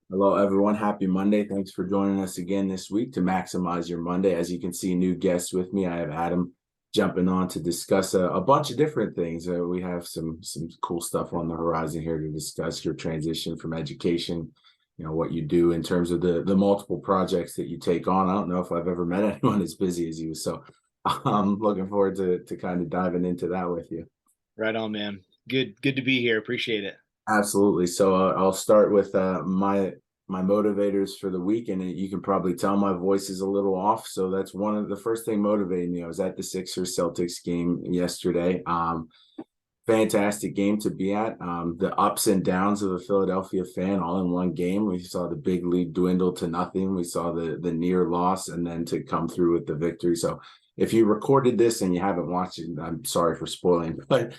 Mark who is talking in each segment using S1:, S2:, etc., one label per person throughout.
S1: Hello, everyone. Happy Monday. Thanks for joining us again this week to maximize your Monday. As you can see, new guests with me. I have Adam jumping on to discuss a bunch of different things. We have some cool stuff on the horizon here to discuss your transition from education, what you do in terms of the multiple projects that you take on. I don't know if I've ever met anyone as busy as you. So I'm looking forward to kind of diving into that with you.
S2: Right on, man. Good to be here. Appreciate it.
S1: Absolutely. So I'll start with my motivators for the week, and you can probably tell my voice is a little off. So that's one of the first thing motivating me. I was at the Sixers Celtics game yesterday. Fantastic game to be at. The ups and downs of a Philadelphia fan all in one game. We saw the big lead dwindle to nothing. We saw the near loss, and then to come through with the victory. So if you recorded this and you haven't watched it, I'm sorry for spoiling, but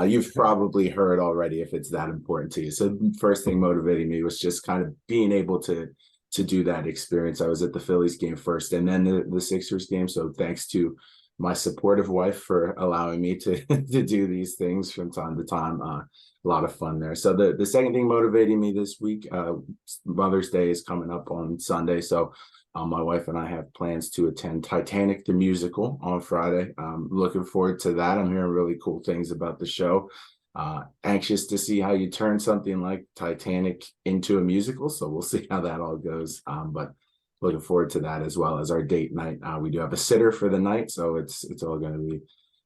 S1: you've probably heard already if it's that important to you. So first thing motivating me was just kind of being able to do that experience. I was at the Phillies game first and then the Sixers game. So thanks to my supportive wife for allowing me to to do these things from time to time. A lot of fun there. So the second thing motivating me this week, Mother's Day is coming up on Sunday. So my wife and I have plans to attend Titanic the musical on Friday. Looking forward to that. I'm hearing really cool things about the show. Anxious to see how you turn something like Titanic into a musical. So we'll see how that all goes. But looking forward to that as well as our date night. We do have a sitter for the night, so it's all going to be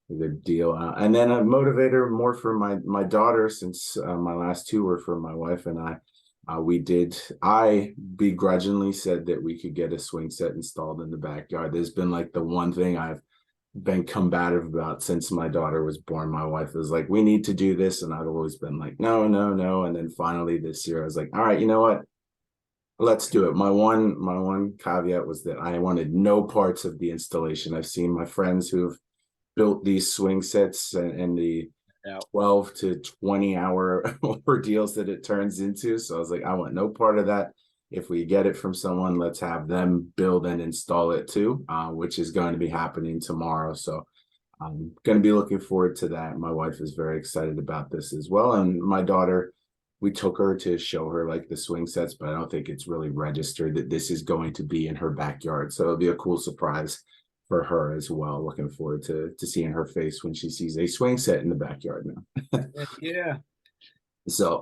S1: a good deal. And then a motivator more for my daughter, since my last two were for my wife and I. I begrudgingly said that we could get a swing set installed in the backyard. There's been like the one thing I've been combative about since my daughter was born. My wife was like, we need to do this. And I've always been like, no, no, no. And then finally this year, I was like, all right, you know what? Let's do it. My one caveat was that I wanted no parts of the installation. I've seen my friends who've built these swing sets and the
S2: Yeah.
S1: 12 to 20 hour ordeals that it turns into. So I was like, I want no part of that. If we get it from someone, let's have them build and install it too, which is going to be happening tomorrow. So I'm going to be looking forward to that. My wife is very excited about this as well. And my daughter, we took her to show her like the swing sets, but I don't think it's really registered that this is going to be in her backyard. So it'll be a cool surprise for her as well. Looking forward to seeing her face when she sees a swing set in the backyard now.
S2: Yeah.
S1: So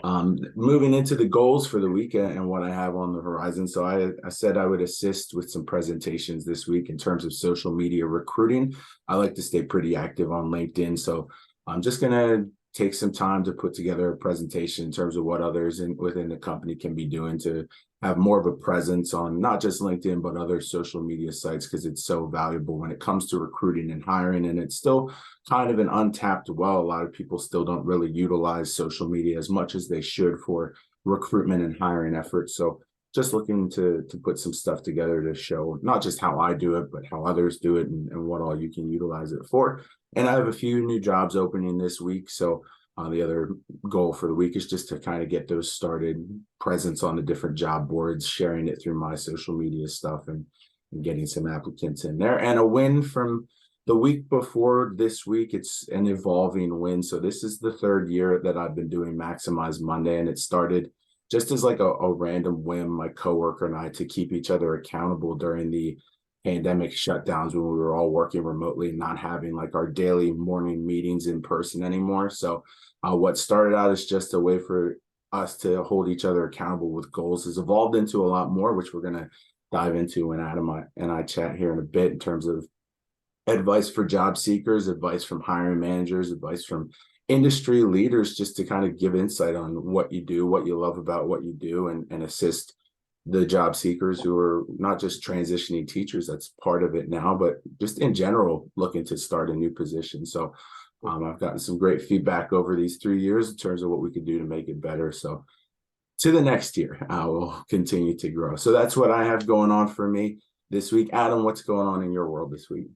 S1: moving into the goals for the week and what I have on the horizon. So I said I would assist with some presentations this week in terms of social media recruiting. I like to stay pretty active on LinkedIn. So I'm just going to take some time to put together a presentation in terms of what others within the company can be doing to have more of a presence on not just LinkedIn, but other social media sites, because it's so valuable when it comes to recruiting and hiring. And it's still kind of an untapped well. A lot of people still don't really utilize social media as much as they should for recruitment and hiring efforts. So just looking to put some stuff together to show not just how I do it, but how others do it and what all you can utilize it for. And I have a few new jobs opening this week. So the other goal for the week is just to kind of get those started, presence on the different job boards, sharing it through my social media stuff and getting some applicants in there. And a win from the week before this week, it's an evolving win. So this is the third year that I've been doing Maximize Monday, and it started just as like a random whim, my coworker and I, to keep each other accountable during the pandemic shutdowns when we were all working remotely and not having like our daily morning meetings in person anymore. So what started out as just a way for us to hold each other accountable with goals has evolved into a lot more, which we're going to dive into when Adam and I chat here in a bit in terms of advice for job seekers, advice from hiring managers, advice from industry leaders, just to kind of give insight on what you do, what you love about what you do, and assist the job seekers who are not just transitioning teachers, that's part of it now, but just in general looking to start a new position. So I've gotten some great feedback over these 3 years in terms of what we could do to make it better. So to the next year, we'll continue to grow. So that's what I have going on for me this week. Adam, what's going on in your world this week?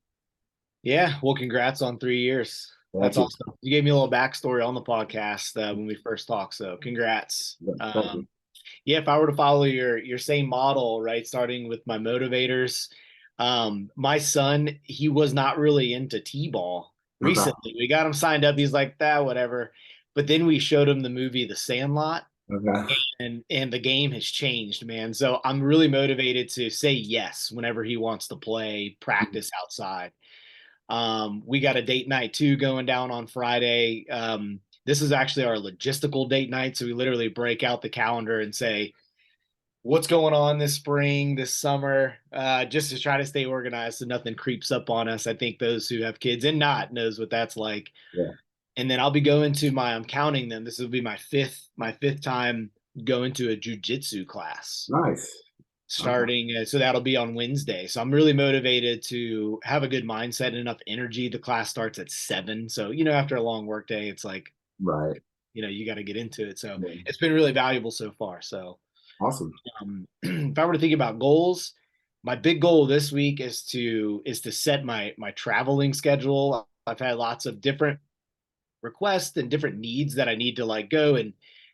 S2: Yeah. Well, congrats on 3 years.
S1: Thank
S2: That's
S1: you.
S2: awesome. You gave me a little backstory on the podcast when we first talked. So congrats.
S1: Thank you.
S2: Yeah, if I were to follow your same model, right, starting with my motivators, my son, he was not really into t-ball
S1: Okay.
S2: recently. We got him signed up. He's like, that, whatever. But then we showed him the movie The Sandlot.
S1: Okay.
S2: and the game has changed, man. So I'm really motivated to say yes whenever he wants to play, practice outside. We got a date night too going down on Friday. This is actually our logistical date night. So we literally break out the calendar and say, what's going on this spring, this summer, just to try to stay organized so nothing creeps up on us. I think those who have kids and not knows what that's like.
S1: Yeah.
S2: And then I'll be going to I'm counting them. This will be my fifth time going to a jujitsu class
S1: Nice. Okay.
S2: starting. So that'll be on Wednesday. So I'm really motivated to have a good mindset and enough energy. The class starts at 7. So, after a long work day, it's like,
S1: Right.
S2: you got to get into it. So
S1: Yeah.
S2: it's been really valuable so far. So,
S1: Awesome.
S2: if I were to think about goals, my big goal this week is to set my traveling schedule. I've had lots of different requests and different needs that I need to like go and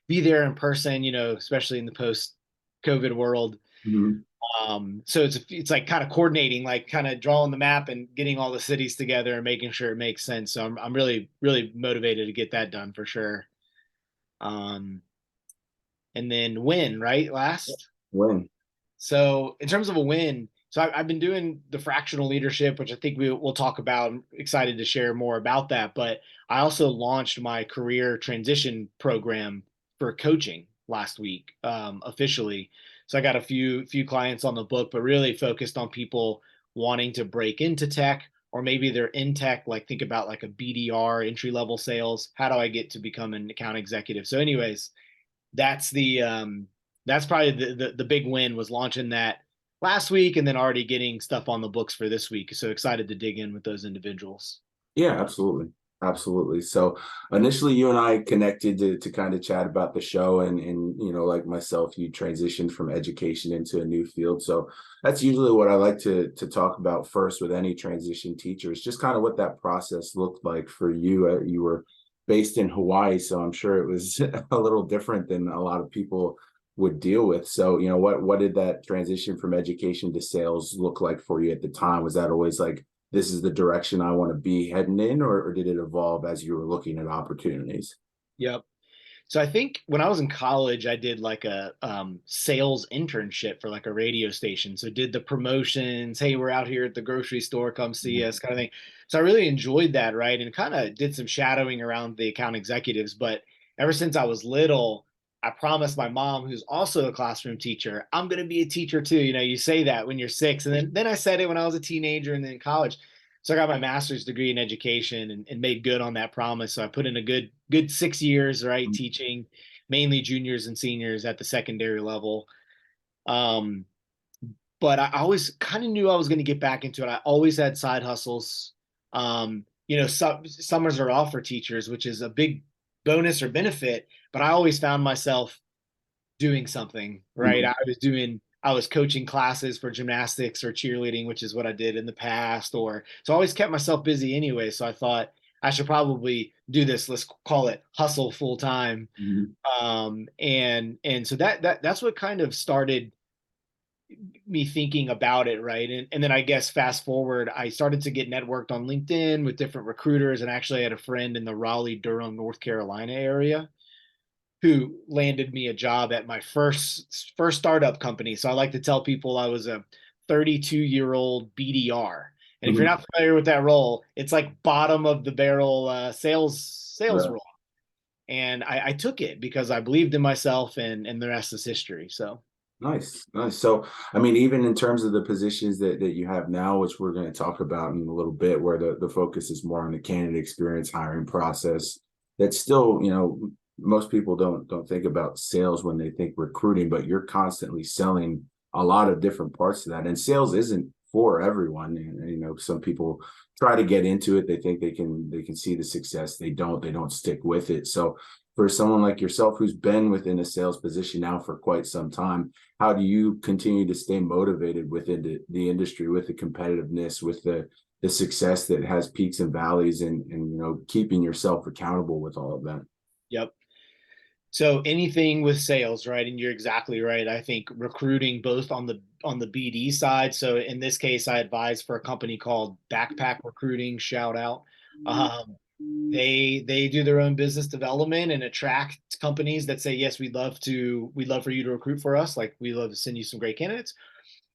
S2: be there in person, especially in the post COVID world.
S1: Mhm.
S2: So it's like kind of coordinating, like kind of drawing the map and getting all the cities together and making sure it makes sense. So I'm really really motivated to get that done for sure. Um, and then win right last.
S1: Win.
S2: So in terms of a win, so I've been doing the fractional leadership, which I think we'll talk about. I'm excited to share more about that. But I also launched my career transition program for coaching last week, officially. So I got a few clients on the book, but really focused on people wanting to break into tech, or maybe they're in tech, like think about like a BDR, entry level sales. How do I get to become an account executive? So, anyways, that's that's probably the big win, was launching that last week and then already getting stuff on the books for this week. So excited to dig in with those individuals.
S1: Yeah, absolutely. Absolutely. So initially you and I connected to kind of chat about the show and like myself, you transitioned from education into a new field. So that's usually what I like to talk about first with any transition teachers, just kind of what that process looked like for you. You were based in Hawaii, so I'm sure it was a little different than a lot of people would deal with. So, what did that transition from education to sales look like for you at the time? Was that always like, this is the direction I want to be heading in, or did it evolve as you were looking at opportunities?
S2: Yep. So I think when I was in college, I did like a sales internship for like a radio station. So did the promotions, hey, we're out here at the grocery store, come see us, kind of thing. So I really enjoyed that, right? And kind of did some shadowing around the account executives. But ever since I was little, I promised my mom, who's also a classroom teacher, I'm going to be a teacher too. You say that when you're 6, and then I said it when I was a teenager and then in college. So I got my master's degree in education and made good on that promise. So I put in a good 6 years, right, teaching mainly juniors and seniors at the secondary level. Um, but I always kind of knew I was going to get back into it. I always had side hustles. Summers are off for teachers, which is a big bonus or benefit. But I always found myself doing something, right?
S1: Mhm.
S2: I was coaching classes for gymnastics or cheerleading, which is what I did in the past, or so I always kept myself busy anyway. So I thought I should probably do this. Let's call it hustle full time.
S1: Mhm.
S2: And so that's what kind of started me thinking about it, right? And then I guess fast forward, I started to get networked on LinkedIn with different recruiters, and actually had a friend in the Raleigh, Durham, North Carolina area who landed me a job at my first startup company. So I like to tell people I was a 32-year-old BDR. And if you're
S1: Mhm.
S2: not familiar with that role, it's like bottom of the barrel sales
S1: Right.
S2: role. And I took it because I believed in myself, and the rest is history. So
S1: Nice, nice. So, I mean, even in terms of the positions that you have now, which we're going to talk about in a little bit, where the focus is more on the candidate experience hiring process, that's still, most people don't think about sales when they think recruiting, but you're constantly selling a lot of different parts of that. And sales isn't for everyone. And, some people try to get into it. They think they can see the success. They don't stick with it. So for someone like yourself who's been within a sales position now for quite some time, how do you continue to stay motivated within the industry with the competitiveness, with the success that has peaks and valleys, and keeping yourself accountable with all of that?
S2: yep. So anything with sales, right? And you're exactly right. I think recruiting both on the BD side. So in this case, I advise for a company called Backpack Recruiting. Shout out. They do their own business development and attract companies that say, yes, we'd love for you to recruit for us. Like, we love to send you some great candidates.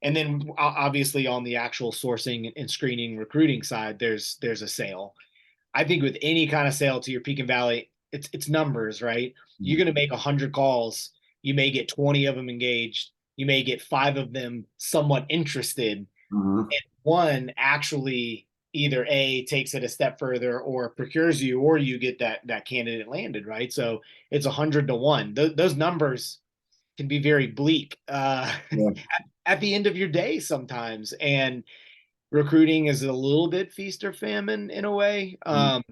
S2: And then obviously on the actual sourcing and screening recruiting side, there's a sale. I think with any kind of sale to your Peak and Valley, it's numbers, right? You're
S1: Mhm.
S2: going to make 100 calls. You may get 20 of them engaged. You may get 5 of them somewhat interested.
S1: Mhm.
S2: One actually either A, takes it a step further, or procures you, or you get that candidate landed, right? So it's 100 to 1. Those numbers can be very bleak
S1: Yeah.
S2: at the end of your day sometimes. And recruiting is a little bit feast or famine in a way.
S1: Mhm.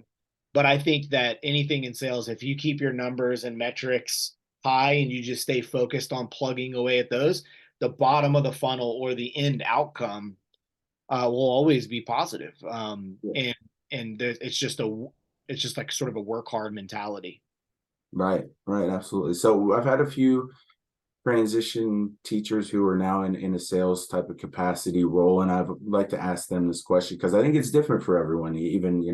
S2: But I think that anything in sales, if you keep your numbers and metrics high and you just stay focused on plugging away at those, the bottom of the funnel or the end outcome will always be positive.
S1: Yeah.
S2: It's just like sort of a work hard mentality.
S1: Right. Right. Absolutely. So I've had a few transition teachers who are now in a sales type of capacity role, and I'd like to ask them this question because I think it's different for everyone, even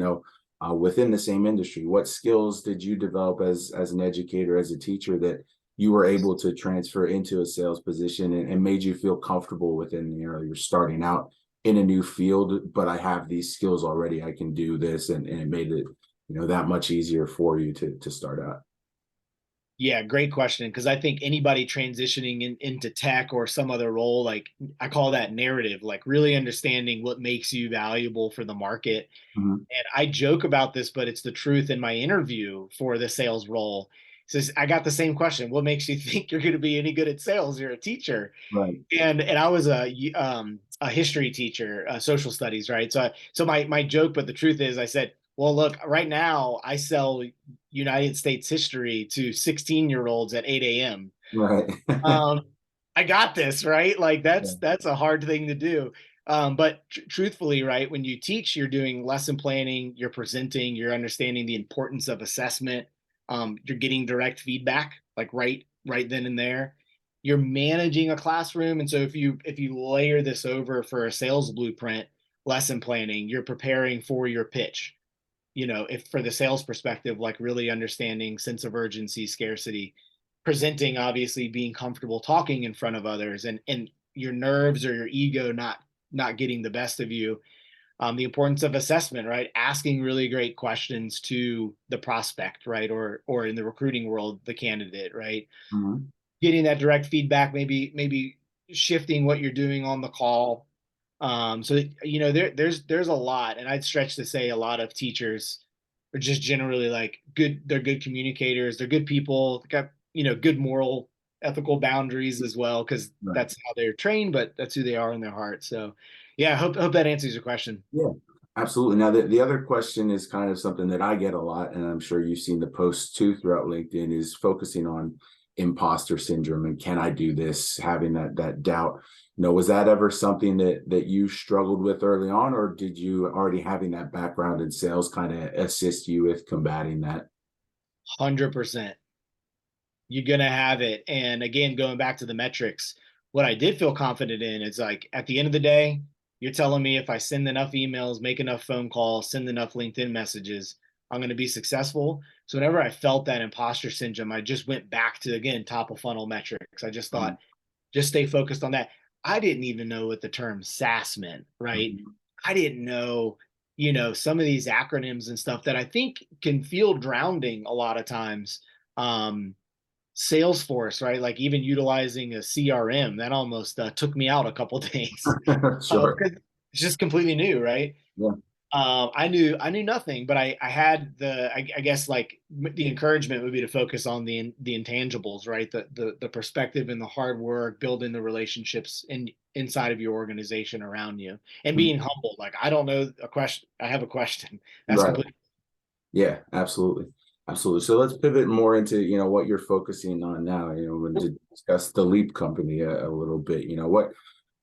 S1: within the same industry. What skills did you develop as an educator, as a teacher, that you were able to transfer into a sales position and made you feel comfortable within, you're starting out in a new field, but I have these skills already, I can do this, and it made it that much easier for you to start out.
S2: Yeah, great question. Because I think anybody transitioning into tech or some other role, like, I call that narrative, like really understanding what makes you valuable for the market.
S1: Mhm.
S2: And I joke about this, but it's the truth. In my interview for the sales role, it says I got the same question: what makes you think you're going to be any good at sales? You're a teacher.
S1: Right.
S2: And I was a history teacher, social studies, right? So my joke, but the truth is, I said, well, look, right now I sell United States history to 16-year-olds at 8 a.m.
S1: Right.
S2: Um, I got this, right? Like,
S1: Yeah.
S2: that's a hard thing to do. But truthfully, right, when you teach, you're doing lesson planning, you're presenting, you're understanding the importance of assessment. You're getting direct feedback, like right then and there. You're managing a classroom, and so if you layer this over for a sales blueprint, lesson planning, you're preparing for your pitch. If for the sales perspective, like really understanding sense of urgency, scarcity, presenting, obviously being comfortable talking in front of others, and your nerves or your ego not getting the best of you. The importance of assessment, right? Asking really great questions to the prospect, right? Or in the recruiting world, the candidate, right?
S1: Mhm.
S2: Getting that direct feedback, maybe shifting what you're doing on the call. So there's a lot, and I'd stretch to say a lot of teachers are just generally like good. They're good communicators. They're good people. They got good moral, ethical boundaries as well, because
S1: Right.
S2: that's how they're trained, but that's who they are in their heart. So, yeah, I hope that answers your question.
S1: Yeah, absolutely. Now, the other question is kind of something that I get a lot, and I'm sure you've seen the posts too throughout LinkedIn, is focusing on imposter syndrome and can I do this? Having that doubt. Was that ever something that you struggled with early on, or did you already having that background in sales kind of assist you with combating that?
S2: 100%. You're gonna have it. And again, going back to the metrics, what I did feel confident in is, like, at the end of the day, you're telling me if I send enough emails, make enough phone calls, send enough LinkedIn messages, I'm going to be successful. So whenever I felt that imposter syndrome, I just went back to, again, top of funnel metrics. I just
S1: Mhm.
S2: thought, just stay focused on that. I didn't even know what the term SaaS meant, right?
S1: Mhm.
S2: I didn't know, some of these acronyms and stuff that I think can feel drowning a lot of times. Um, Salesforce, right? Like, even utilizing a CRM, that almost took me out a couple days.
S1: Sure.
S2: 'Cause it's just completely new, right?
S1: Yeah.
S2: I knew nothing, but I had I guess, like, the encouragement would be to focus on the intangibles, right? The perspective and the hard work, building the relationships inside of your organization around you, and
S1: Mhm.
S2: being humble. Like, I don't know a question. I have a question. That's
S1: Right.
S2: completely.
S1: Yeah, absolutely. Absolutely. So let's pivot more into, what you're focusing on now, and to discuss the Leap company a little bit.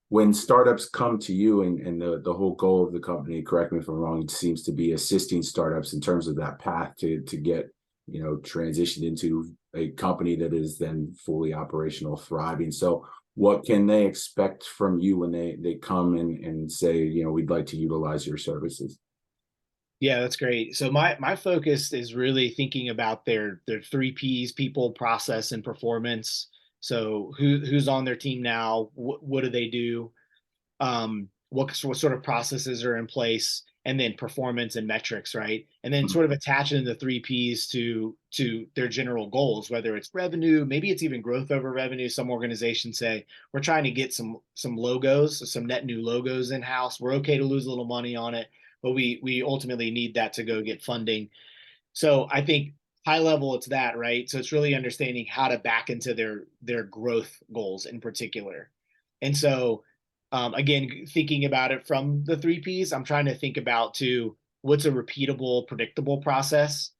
S1: When startups come to you and the whole goal of the company, correct me if I'm wrong, it seems to be assisting startups in terms of that path to get, transitioned into a company that is then fully operational, thriving. So what can they expect from you when they come and say, we'd like to utilize your services?
S2: Yeah, that's great. So my focus is really thinking about their three P's: people, process, and performance. So who's on their team now? What do they do? What sort of processes are in place, and then performance and metrics, right? And then sort of attaching the three P's to their general goals, whether it's revenue, maybe it's even growth over revenue. Some organizations say we're trying to get some logos, some net new logos in house. We're okay to lose a little money on it, but we ultimately need that to go get funding. So I think high level it's that, right? So it's really understanding how to back into their growth goals in particular. And so again, thinking about it from the three P's, I'm trying to think about too, what's a repeatable, predictable process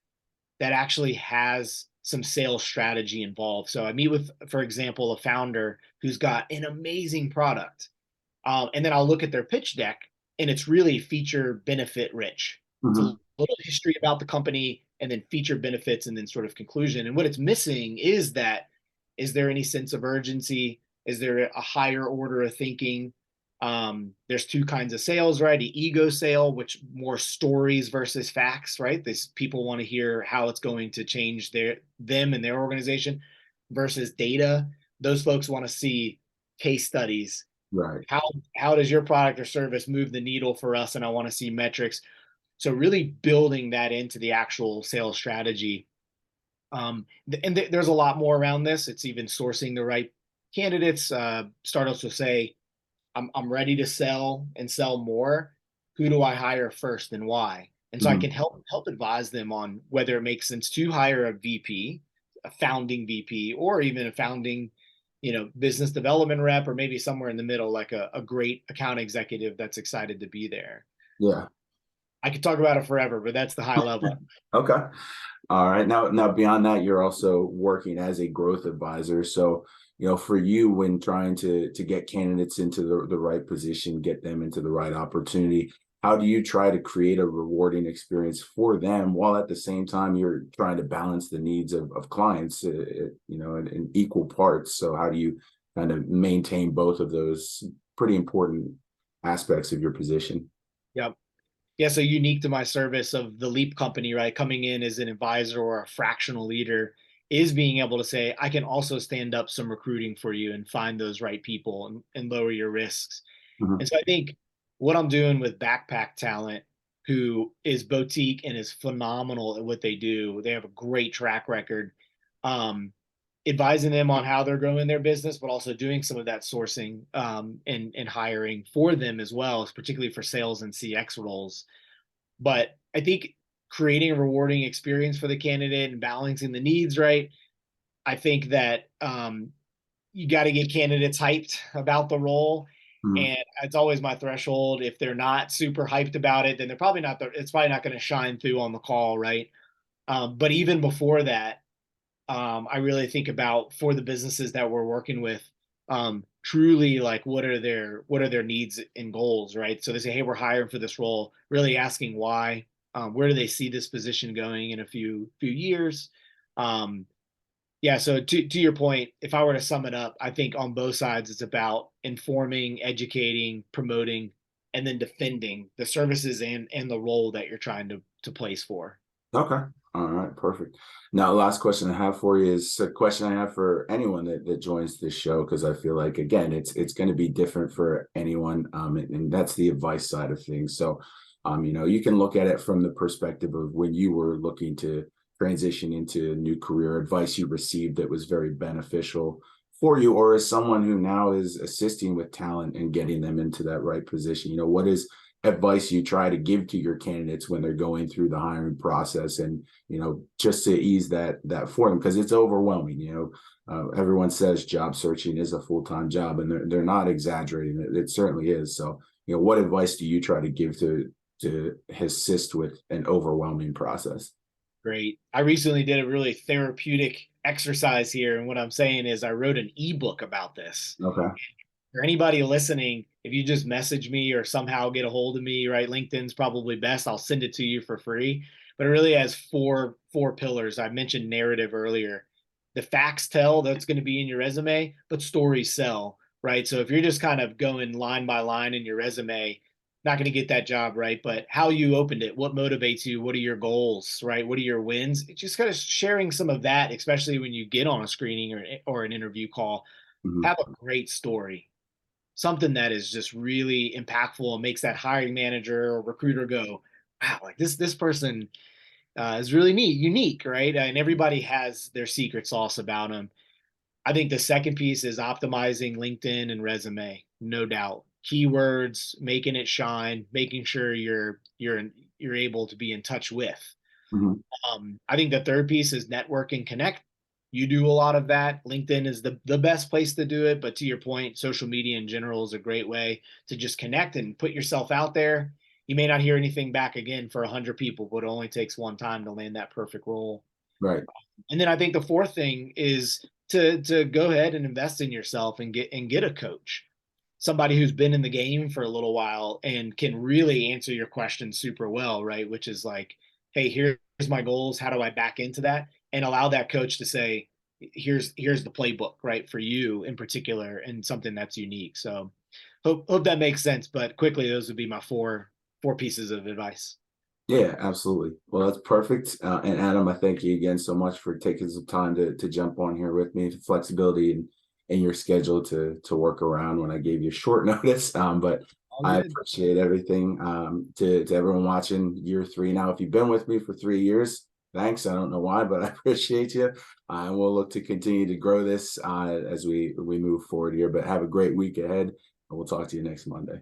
S2: that actually has some sales strategy involved. So I meet with, for example, a founder who's got an amazing product. And then I'll look at their pitch deck, and it's really feature benefit rich. It's a
S1: Mhm.
S2: little history about the company, and then feature benefits, and then sort of conclusion. And what it's missing is that, is there any sense of urgency? Is there a higher order of thinking? There's two kinds of sales, right? The ego sale, which more stories versus facts, right? This people want to hear how it's going to change them and their organization, versus data. Those folks want to see case studies.
S1: Right.
S2: How does your product or service move the needle for us? And I want to see metrics. So really building that into the actual sales strategy. And there's a lot more around this. It's even sourcing the right candidates. Startups will say, I'm ready to sell and sell more. Who do I hire first and why? And so I
S1: Mhm.
S2: can help advise them on whether it makes sense to hire a VP, a founding VP, or even a founding, business development rep, or maybe somewhere in the middle, like a great account executive that's excited to be there.
S1: Yeah.
S2: I could talk about it forever, but that's the high level.
S1: Okay. All right. Now beyond that, you're also working as a growth advisor. So, for you, when trying to get candidates into the right position, get them into the right opportunity, how do you try to create a rewarding experience for them while at the same time you're trying to balance the needs of clients, in equal parts? So how do you kind of maintain both of those pretty important aspects of your position?
S2: Yep. Yeah, so unique to my service of the Leap company, right? Coming in as an advisor or a fractional leader is being able to say, I can also stand up some recruiting for you and find those right people and lower your risks.
S1: Mhm.
S2: And so I think what I'm doing with Backpack Talent, who is boutique and is phenomenal at what they do, they have a great track record. Um, Advising them on how they're growing their business, but also doing some of that sourcing and hiring for them as well, particularly for sales and CX roles. But I think creating a rewarding experience for the candidate and balancing the needs right. I think that you got to get candidates hyped about the role.
S1: Mhm.
S2: And it's always my threshold. If they're not super hyped about it, then they're probably not, it's probably not going to shine through on the call, right? But even before that, I really think about, for the businesses that we're working with, truly like what are their needs and goals, right? So they say, hey, we're hiring for this role, really asking why, where do they see this position going in a few years? Um, yeah, so to your point, if I were to sum it up, I think on both sides it's about informing, educating, promoting, and then defending the services and the role that you're trying to place for.
S1: Okay. All right. Perfect. Now, last question I have for you is a question I have for anyone that joins this show, because I feel like, again, it's going to be different for anyone, and that's the advice side of things. So, you can look at it from the perspective of when you were looking to transition into a new career, advice you received that was very beneficial for you, or as someone who now is assisting with talent and getting them into that right position. What is advice you try to give to your candidates when they're going through the hiring process, and just to ease that for them, because it's overwhelming. Everyone says job searching is a full-time job, and they're not exaggerating. It certainly is. So what advice do you try to give to assist with an overwhelming process?
S2: Great. I recently did a really therapeutic exercise here. And what I'm saying is, I wrote an ebook about this.
S1: Okay.
S2: For anybody listening, if you just message me or somehow get a hold of me, right? LinkedIn's probably best. I'll send it to you for free. But it really has four pillars. I mentioned narrative earlier. The facts tell, that's going to be in your resume, but stories sell, right? So if you're just kind of going line by line in your resume, not going to get that job, right? But how you opened it, what motivates you, what are your goals, right? What are your wins? It's just kind of sharing some of that, especially when you get on a screening or an interview call.
S1: Mhm.
S2: Have a great story, something that is just really impactful and makes that hiring manager or recruiter go, wow, like this person is really neat, unique, right? And everybody has their secret sauce about them. I think the second piece is optimizing LinkedIn and resume, no doubt. Keywords, making it shine, making sure you're able to be in touch with.
S1: Mhm.
S2: I think the third piece is network and connect. You do a lot of that. LinkedIn is the best place to do it, but to your point, social media in general is a great way to just connect and put yourself out there. You may not hear anything back again for 100 people, but it only takes one time to land that perfect role.
S1: Right.
S2: And then I think the fourth thing is to go ahead and invest in yourself and get a coach, somebody who's been in the game for a little while and can really answer your questions super well, right? Which is like, hey, here's my goals. How do I back into that? And allow that coach to say, here's the playbook, right, for you in particular, and something that's unique. So hope that makes sense. But quickly, those would be my four pieces of advice.
S1: Yeah, absolutely. Well, that's perfect. And Adam, I thank you again so much for taking some time to jump on here with me. The flexibility in your schedule to work around when I gave you short notice. But
S2: All
S1: I
S2: good.
S1: appreciate everything. To everyone watching year 3 now, if you've been with me for 3 years, thanks. I don't know why, but I appreciate you. And we'll look to continue to grow this as we move forward here. But have a great week ahead, and we'll talk to you next Monday.